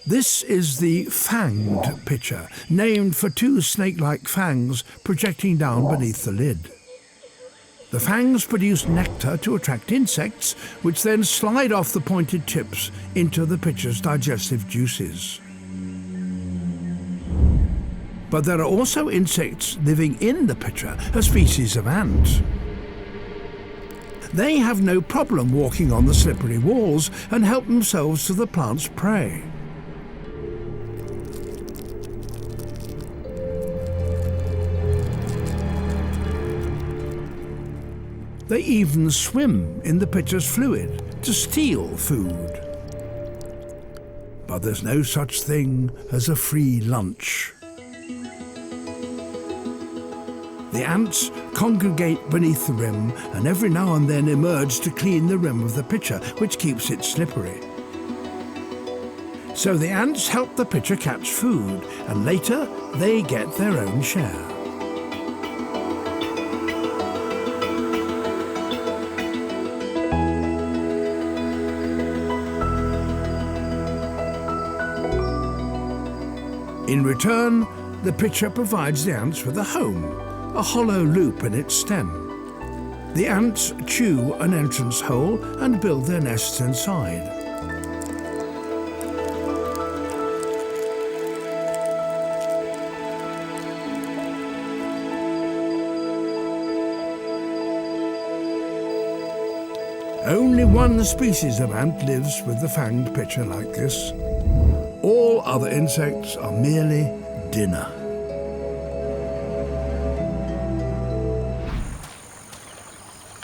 This is the fanged pitcher, named for two snake-like fangs projecting down beneath the lid. The fangs produce nectar to attract insects, which then slide off the pointed tips into the pitcher's digestive juices. But there are also insects living in the pitcher, a species of ant. They have no problem walking on the slippery walls and help themselves to the plant's prey. They even swim in the pitcher's fluid to steal food. But there's no such thing as a free lunch. The ants congregate beneath the rim and every now and then emerge to clean the rim of the pitcher, which keeps it slippery. So the ants help the pitcher catch food, and later they get their own share. In return, the pitcher provides the ants with a home, a hollow loop in its stem. The ants chew an entrance hole and build their nests inside. Only one species of ant lives with the fanged pitcher like this. All other insects are merely dinner.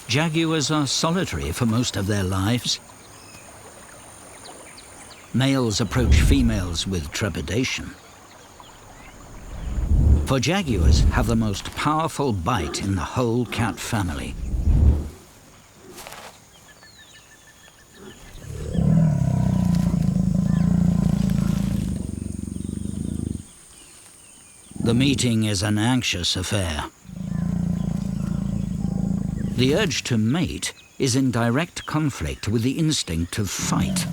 Jaguars are solitary for most of their lives. Males approach females with trepidation. For jaguars have the most powerful bite in the whole cat family. The meeting is an anxious affair. The urge to mate is in direct conflict with the instinct of fight.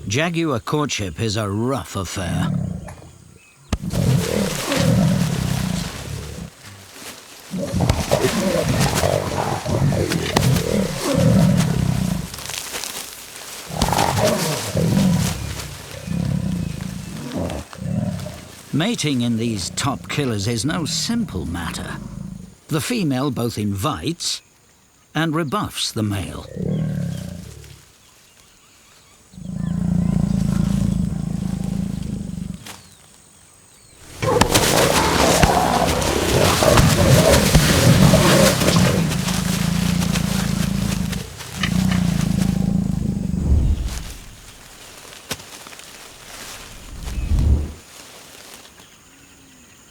Jaguar courtship is a rough affair. Mating in these top killers is no simple matter. The female both invites and rebuffs the male.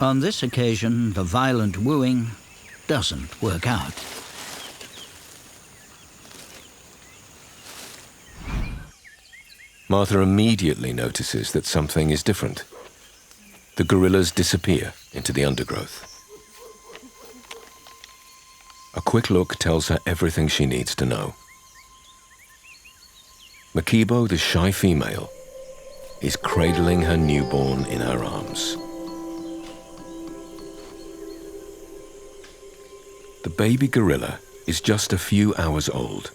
On this occasion, the violent wooing doesn't work out. Martha immediately notices that something is different. The gorillas disappear into the undergrowth. A quick look tells her everything she needs to know. Makibo, the shy female, is cradling her newborn in her arms. The baby gorilla is just a few hours old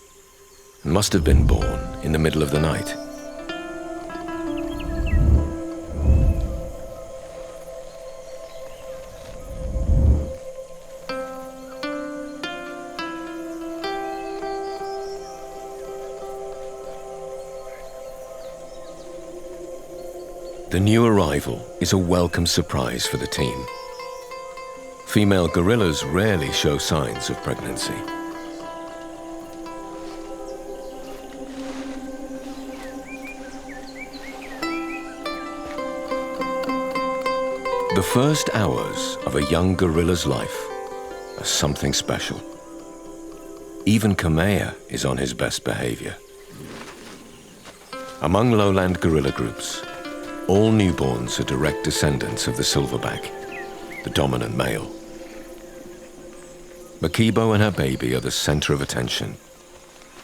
and must have been born in the middle of the night. The new arrival is a welcome surprise for the team. Female gorillas rarely show signs of pregnancy. The first hours of a young gorilla's life are something special. Even Kamea is on his best behavior. Among lowland gorilla groups, all newborns are direct descendants of the silverback, the dominant male. Makibo and her baby are the center of attention,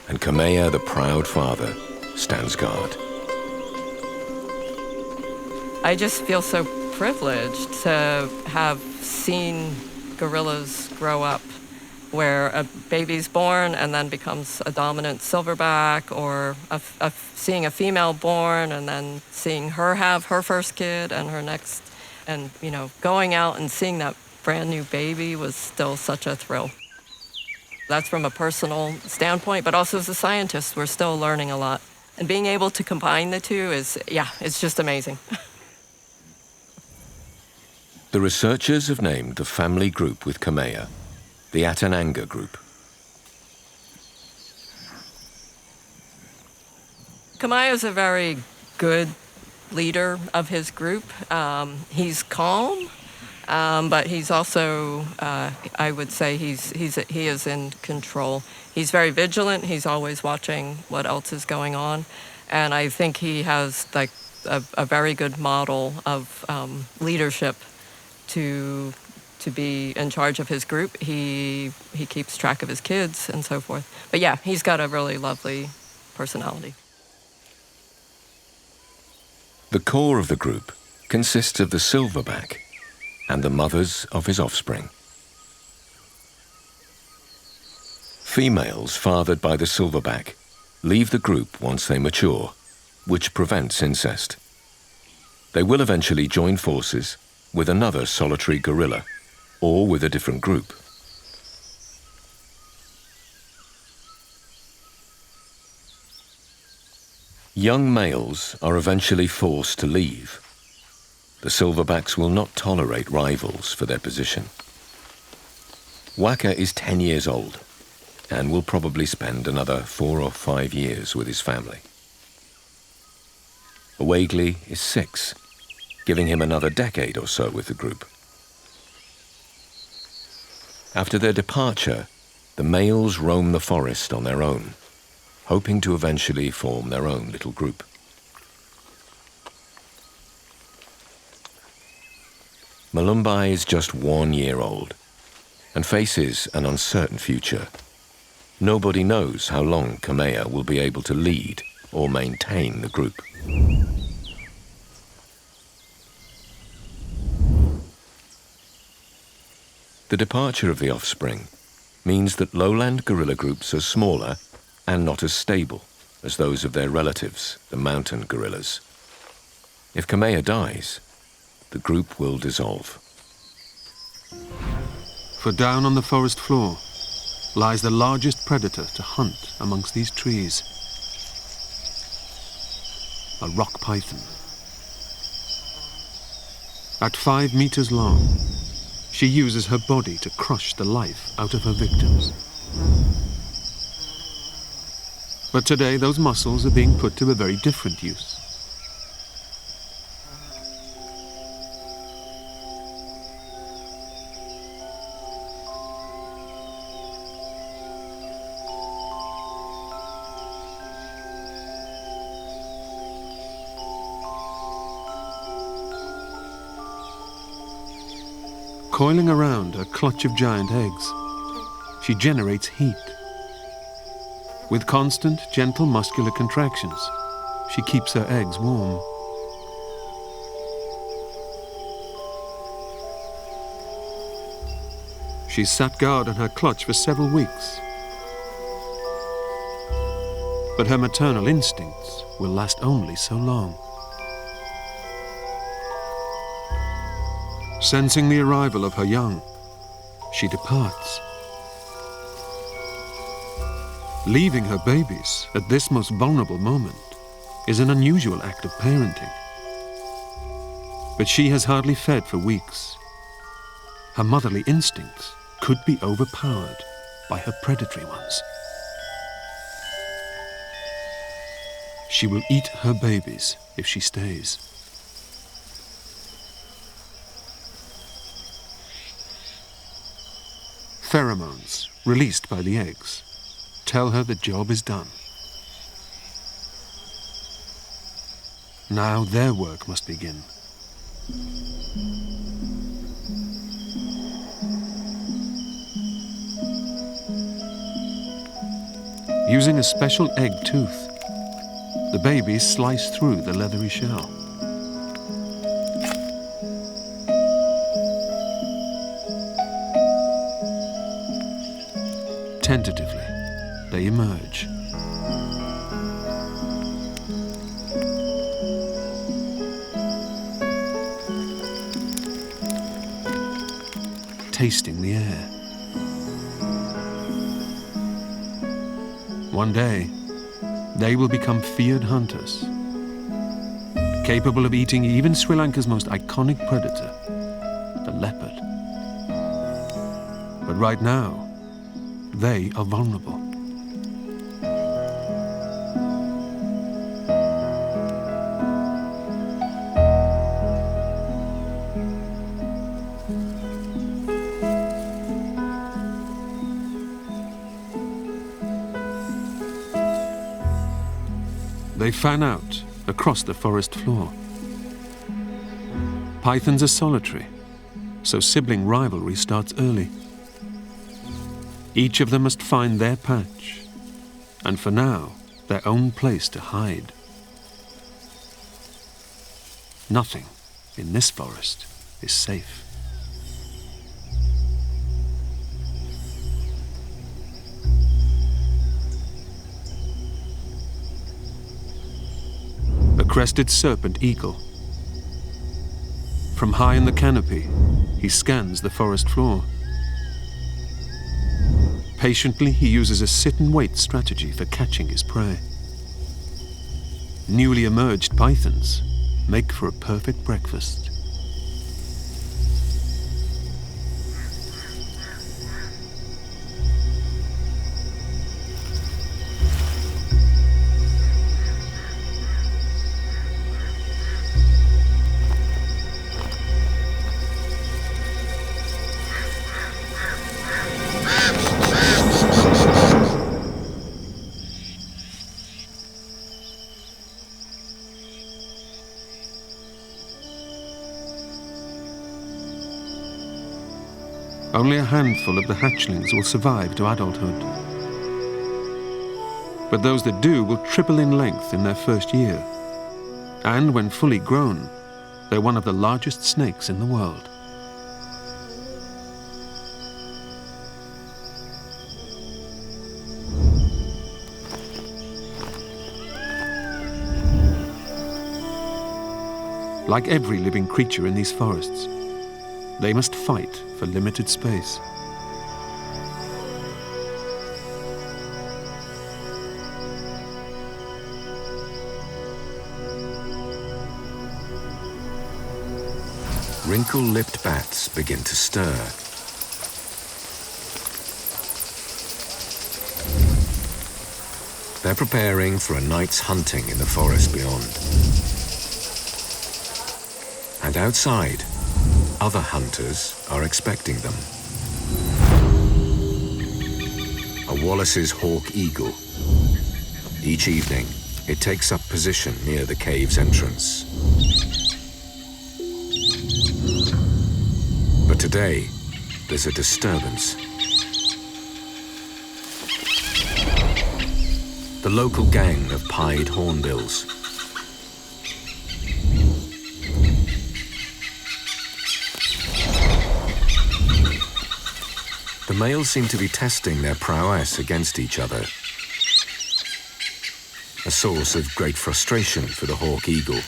and Kamea, the proud father, stands guard. I just feel so privileged to have seen gorillas grow up where a baby's born and then becomes a dominant silverback, or seeing a female born and then seeing her have her first kid and her next, and going out and seeing that brand new baby was still such a thrill. That's from a personal standpoint, but also as a scientist, we're still learning a lot. And being able to combine the two it's just amazing. The researchers have named the family group with Kamea the Attenborough group. Kamea is a very good leader of his group. He's calm, but he's also, I would say, he is in control. He's very vigilant. He's always watching what else is going on, and I think he has like a very good model of leadership to be in charge of his group. He keeps track of his kids and so forth. But yeah, he's got a really lovely personality. The core of the group consists of the silverback and the mothers of his offspring. Females fathered by the silverback leave the group once they mature, which prevents incest. They will eventually join forces with another solitary gorilla, or with a different group. Young males are eventually forced to leave. The silverbacks will not tolerate rivals for their position. Waka is 10 years old and will probably spend another 4 or 5 years with his family. Awagli is 6, giving him another decade or so with the group. After their departure, the males roam the forest on their own, hoping to eventually form their own little group. Malumbai is just 1 year old and faces an uncertain future. Nobody knows how long Kamea will be able to lead or maintain the group. The departure of the offspring means that lowland gorilla groups are smaller and not as stable as those of their relatives, the mountain gorillas. If Kamea dies, the group will dissolve. For down on the forest floor lies the largest predator to hunt amongst these trees. A rock python. At 5 meters long, she uses her body to crush the life out of her victims. But today those muscles are being put to a very different use. Coiling around a clutch of giant eggs, she generates heat. With constant, gentle muscular contractions, she keeps her eggs warm. She's sat guard on her clutch for several weeks. But her maternal instincts will last only so long. Sensing the arrival of her young, she departs. Leaving her babies at this most vulnerable moment is an unusual act of parenting. But she has hardly fed for weeks. Her motherly instincts could be overpowered by her predatory ones. She will eat her babies if she stays. pheromones, released by the eggs, tell her the job is done. Now their work must begin. Using a special egg tooth, the babies slice through the leathery shell. Tentatively, they emerge. Tasting the air. One day, they will become feared hunters, capable of eating even Sri Lanka's most iconic predator, the leopard. But right now, they are vulnerable. They fan out across the forest floor. Pythons are solitary, so sibling rivalry starts early. Each of them must find their patch, and for now, their own place to hide. Nothing in this forest is safe. A crested serpent eagle. From high in the canopy, he scans the forest floor. Patiently, he uses a sit-and-wait strategy for catching his prey. Newly emerged pythons make for a perfect breakfast. Only a handful of the hatchlings will survive to adulthood. But those that do will triple in length in their first year. And when fully grown, they're one of the largest snakes in the world. Like every living creature in these forests, they must fight for limited space. Wrinkle-lipped bats begin to stir. They're preparing for a night's hunting in the forest beyond. And outside, other hunters are expecting them. A Wallace's hawk eagle. Each evening, it takes up position near the cave's entrance. But today, there's a disturbance. The local gang of pied hornbills. The males seem to be testing their prowess against each other, a source of great frustration for the hawk eagle.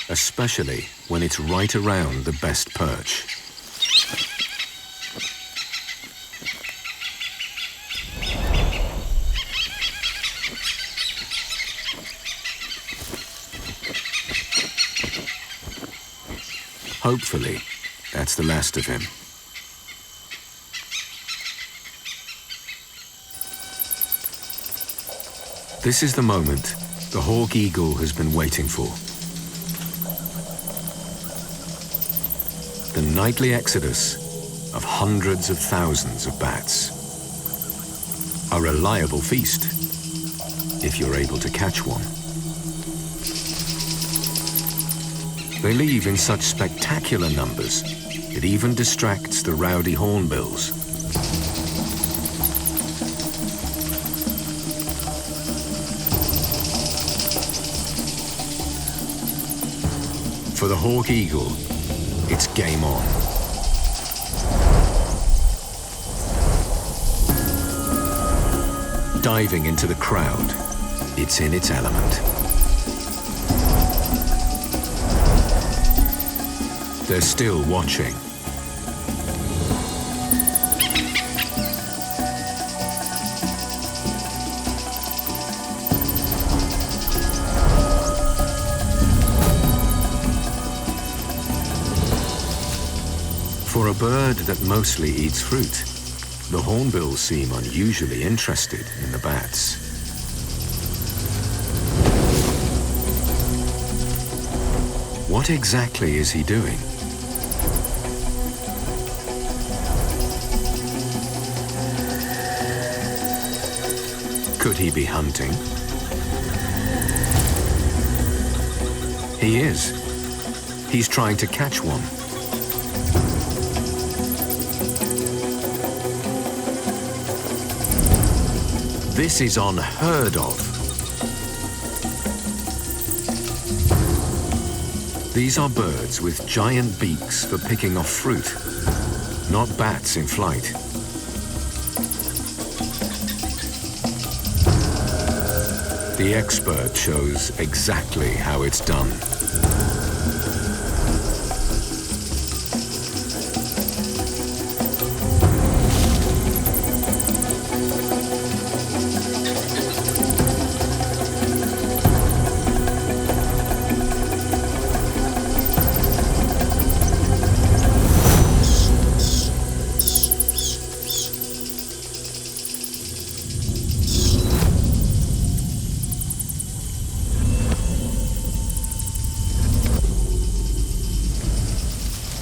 Especially when it's right around the best perch. Hopefully, that's the last of him. This is the moment the hawk eagle has been waiting for. The nightly exodus of hundreds of thousands of bats. A reliable feast, if you're able to catch one. They leave in such spectacular numbers, it even distracts the rowdy hornbills. For the hawk eagle, it's game on. Diving into the crowd, it's in its element. They're still watching. For a bird that mostly eats fruit, the hornbills seem unusually interested in the bats. What exactly is he doing? Could he be hunting? He is. He's trying to catch one. This is unheard of. These are birds with giant beaks for picking off fruit, not bats in flight. The expert shows exactly how it's done.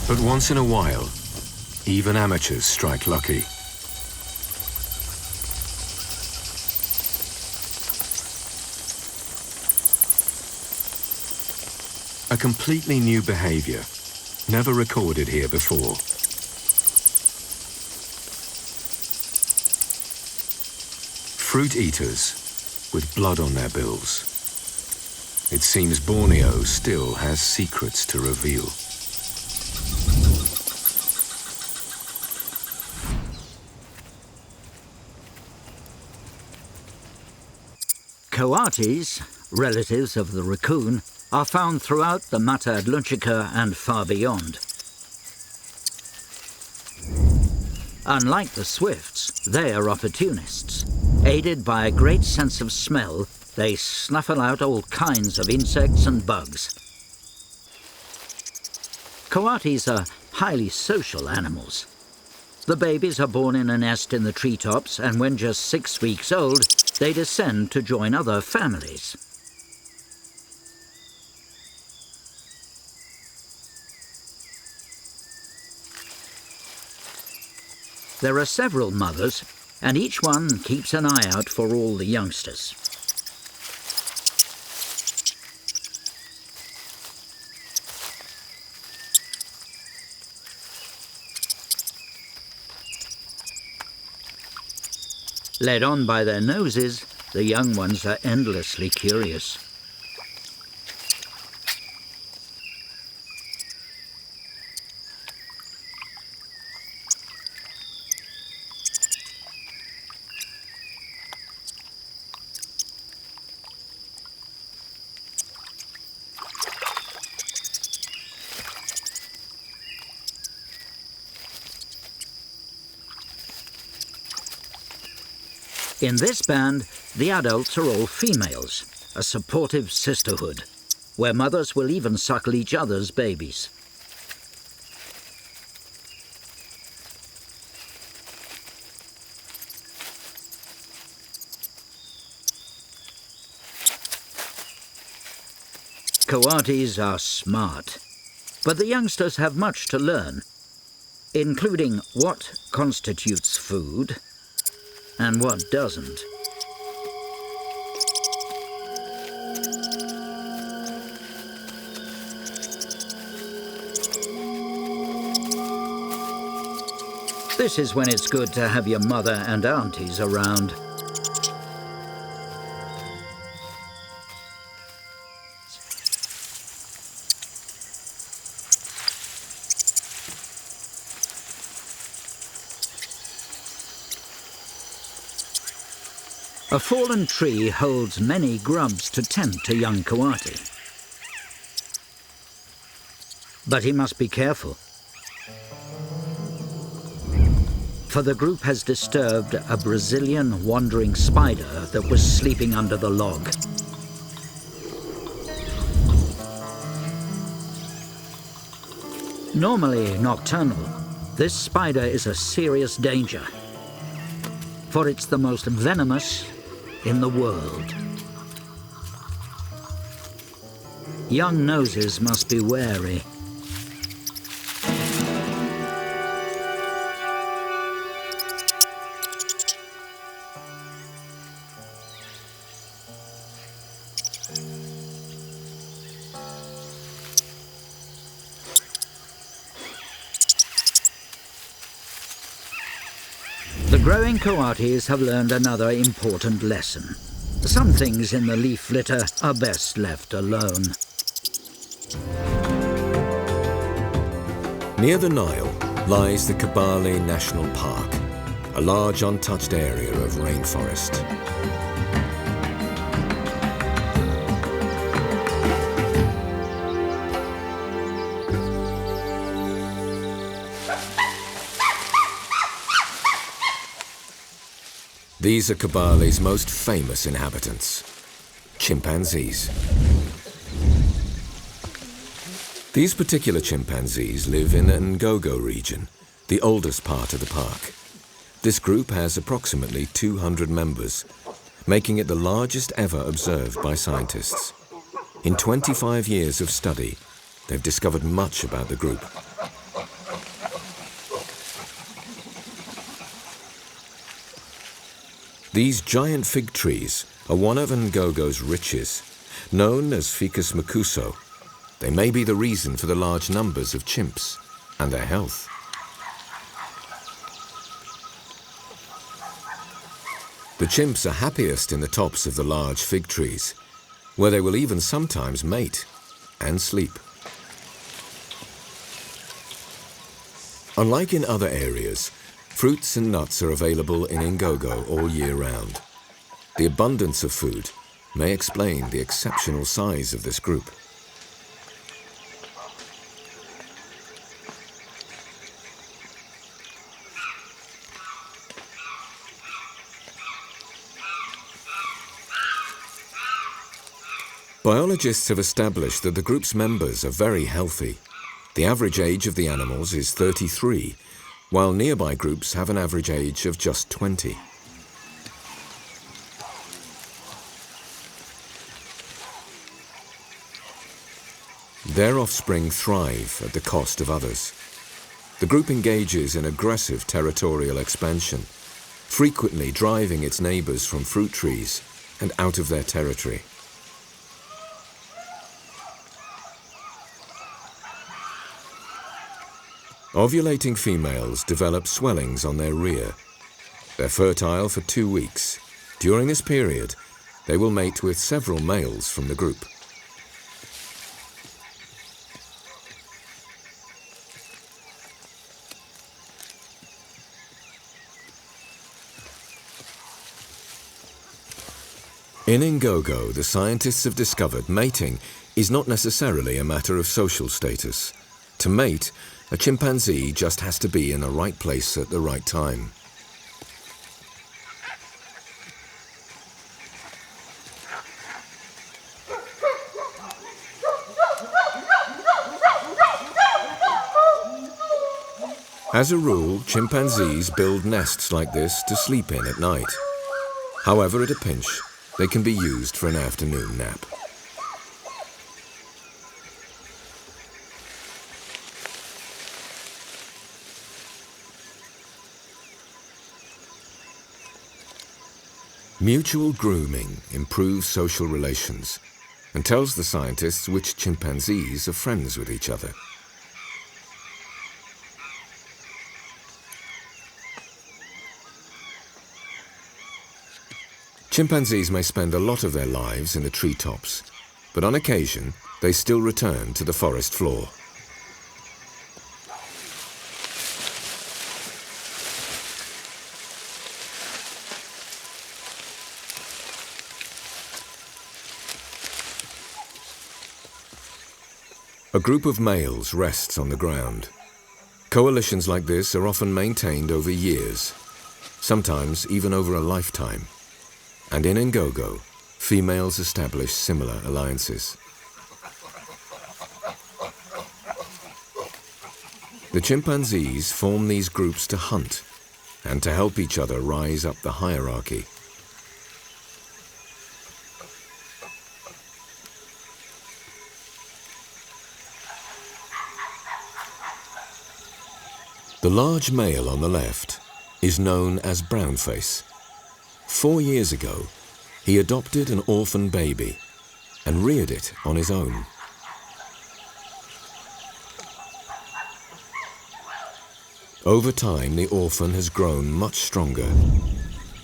But once in a while, even amateurs strike lucky. A completely new behavior, never recorded here before. Fruit eaters with blood on their bills. It seems Borneo still has secrets to reveal. Coatis, relatives of the raccoon, are found throughout the Mata Atlântica and far beyond. Unlike the swifts, they are opportunists. Aided by a great sense of smell, they snuffle out all kinds of insects and bugs. Coatis are highly social animals. The babies are born in a nest in the treetops, and when just 6 weeks old, they descend to join other families. There are several mothers, and each one keeps an eye out for all the youngsters. Led on by their noses, the young ones are endlessly curious. In this band, the adults are all females, a supportive sisterhood, where mothers will even suckle each other's babies. Coatis are smart, but the youngsters have much to learn, including what constitutes food and what doesn't. This is when it's good to have your mother and aunties around. A fallen tree holds many grubs to tempt a young Coati. But he must be careful, for the group has disturbed a Brazilian wandering spider that was sleeping under the log. Normally nocturnal, this spider is a serious danger, for it's the most venomous in the world. Young noses must be wary. The growing Coatis have learned another important lesson. Some things in the leaf litter are best left alone. Near the Nile lies the Kibale National Park, a large untouched area of rainforest. These are Kibale's most famous inhabitants, chimpanzees. These particular chimpanzees live in the Ngogo region, the oldest part of the park. This group has approximately 200 members, making it the largest ever observed by scientists. In 25 years of study, they've discovered much about the group. These giant fig trees are one of Ngogo's riches. Known as Ficus macuso, they may be the reason for the large numbers of chimps and their health. The chimps are happiest in the tops of the large fig trees, where they will even sometimes mate and sleep. Unlike in other areas, fruits and nuts are available in Ngogo all year round. The abundance of food may explain the exceptional size of this group. Biologists have established that the group's members are very healthy. The average age of the animals is 33, while nearby groups have an average age of just 20. Their offspring thrive at the cost of others. The group engages in aggressive territorial expansion, frequently driving its neighbors from fruit trees and out of their territory. Ovulating females develop swellings on their rear. They're fertile for 2 weeks. During this period, they will mate with several males from the group. In Ngogo, the scientists have discovered mating is not necessarily a matter of social status. To mate, a chimpanzee just has to be in the right place at the right time. As a rule, chimpanzees build nests like this to sleep in at night. However, at a pinch, they can be used for an afternoon nap. Mutual grooming improves social relations and tells the scientists which chimpanzees are friends with each other. Chimpanzees may spend a lot of their lives in the treetops, but on occasion they still return to the forest floor. A group of males rests on the ground. Coalitions like this are often maintained over years, sometimes even over a lifetime. And in Ngogo, females establish similar alliances. The chimpanzees form these groups to hunt and to help each other rise up the hierarchy. The large male on the left is known as Brownface. 4 years ago, he adopted an orphan baby and reared it on his own. Over time, the orphan has grown much stronger.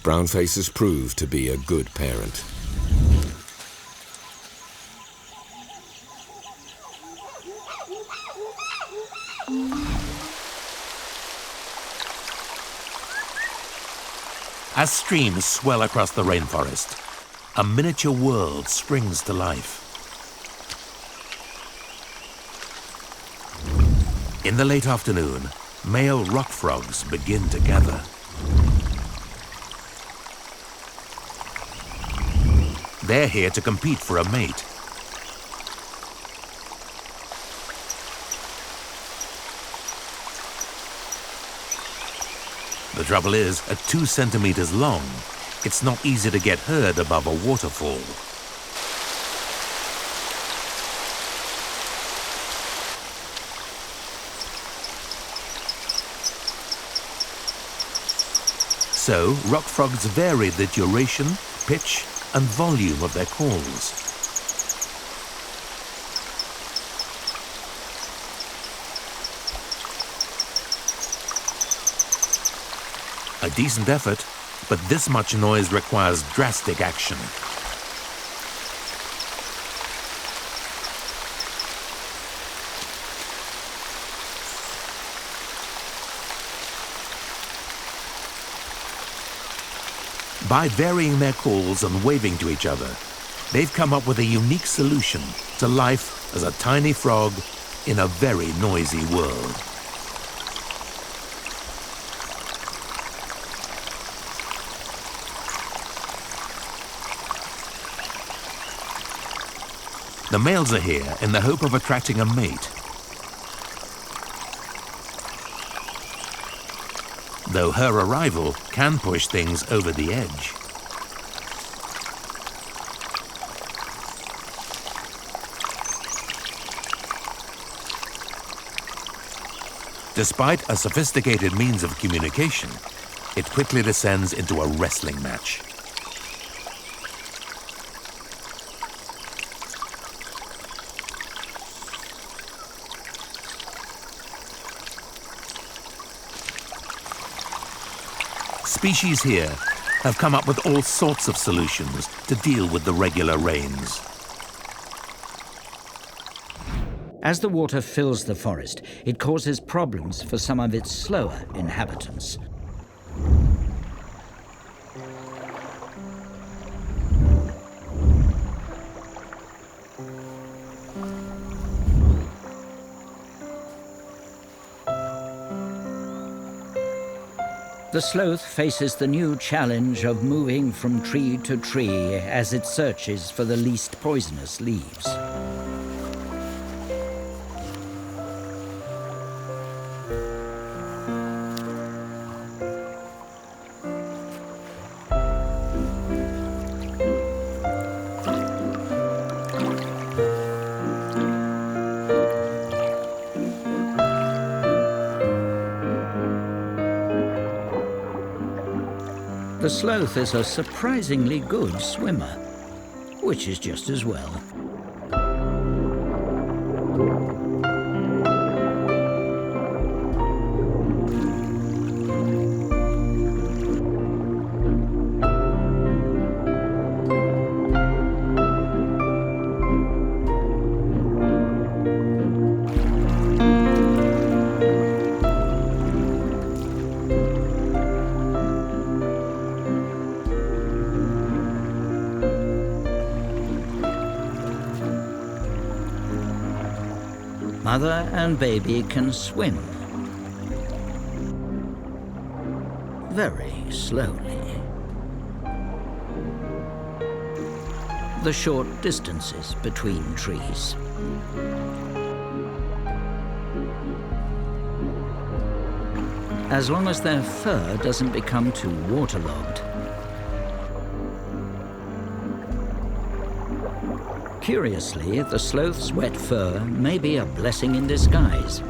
Brownface has proved to be a good parent. As streams swell across the rainforest, a miniature world springs to life. In the late afternoon, male rock frogs begin to gather. They're here to compete for a mate. The trouble is, at 2 centimeters long, it's not easy to get heard above a waterfall. So, rock frogs vary the duration, pitch, and volume of their calls. A decent effort, but this much noise requires drastic action. By varying their calls and waving to each other, they've come up with a unique solution to life as a tiny frog in a very noisy world. The males are here in the hope of attracting a mate. Though her arrival can push things over the edge. Despite a sophisticated means of communication, it quickly descends into a wrestling match. Species here have come up with all sorts of solutions to deal with the regular rains. As the water fills the forest, it causes problems for some of its slower inhabitants. The sloth faces the new challenge of moving from tree to tree as it searches for the least poisonous leaves. The The sloth is a surprisingly good swimmer, which is just as well. Mother and baby can swim very slowly. The short distances between trees. As long as their fur doesn't become too waterlogged. Curiously, the sloth's wet fur may be a blessing in disguise,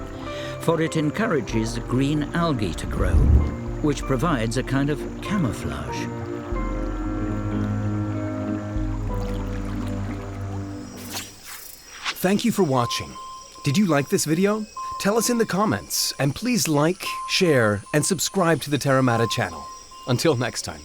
for it encourages green algae to grow, which provides a kind of camouflage. Thank you for watching. Did you like this video? Tell us in the comments, and please like, share, and subscribe to the Terra channel. Until next time.